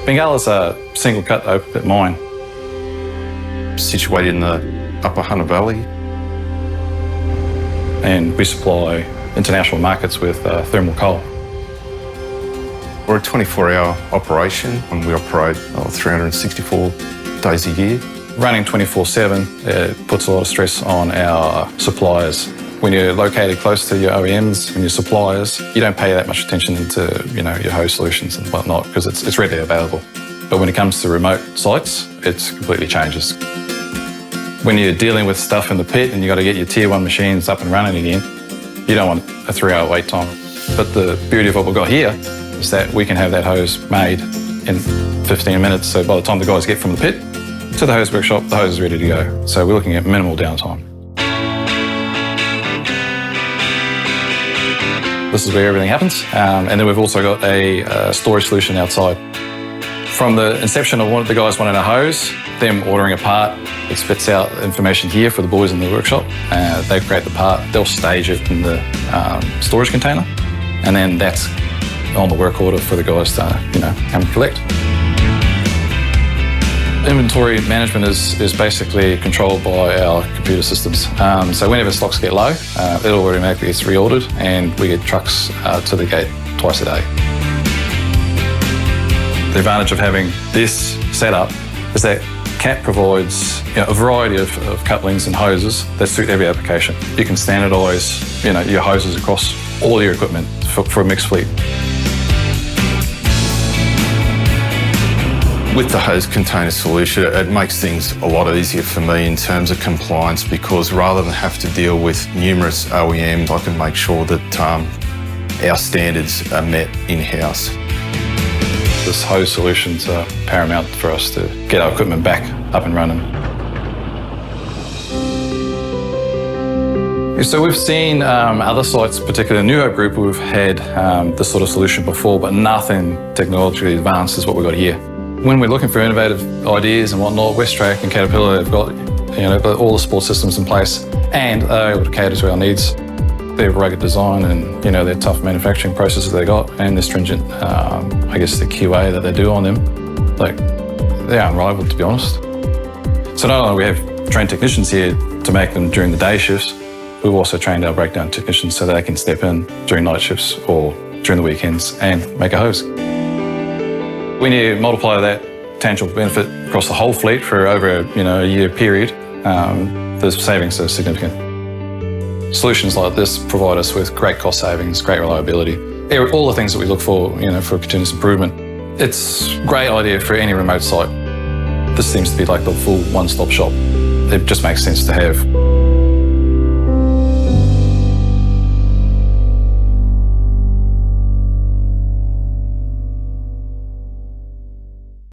Bengalla's a single cut open pit mine. Situated in the upper Hunter Valley. And we supply international markets with thermal coal. We're a 24-hour operation and we operate 364 days a year. Running 24/7 it puts a lot of stress on our suppliers. When you're located close to your OEMs and your suppliers, you don't pay that much attention to your hose solutions and whatnot because it's readily available. But when it comes to remote sites, it completely changes. When you're dealing with stuff in the pit and you've got to get your tier 1 machines up and running again, you don't want a 3-hour wait time. But the beauty of what we've got here is that we can have that hose made in 15 minutes. So by the time the guys get from the pit to the hose workshop, the hose is ready to go. So we're looking at minimal downtime. This is where everything happens. And then we've also got a storage solution outside. From the inception of the guys wanting a hose, them ordering a part, it spits out information here for the boys in the workshop. They create the part, they'll stage it in the storage container, and then that's on the work order for the guys to come and collect. Inventory management is basically controlled by our computer systems. So whenever stocks get low, it automatically gets reordered and we get trucks to the gate twice a day. The advantage of having this setup is that CAT provides a variety of couplings and hoses that suit every application. You can standardise your hoses across all your equipment for a mixed fleet. With the hose container solution, it makes things a lot easier for me in terms of compliance because rather than have to deal with numerous OEMs, I can make sure that our standards are met in-house. This hose solutions are paramount for us to get our equipment back up and running. So we've seen other sites, particularly New Hope Group, we've had this sort of solution before, but nothing technologically advanced is what we've got here. When we're looking for innovative ideas and whatnot, Westrac and Caterpillar have got all the support systems in place and are able to cater to our needs. Their rugged design and their tough manufacturing processes they got and the stringent, the QA that they do on them, they're unrivaled, to be honest. So not only we have trained technicians here to make them during the day shifts, we've also trained our breakdown technicians so that they can step in during night shifts or during the weekends and make a hose. When you multiply that tangible benefit across the whole fleet for over a year period, the savings are significant. Solutions like this provide us with great cost savings, great reliability, all the things that we look for, for continuous improvement. It's a great idea for any remote site. This seems to be like the full one-stop shop. It just makes sense to have.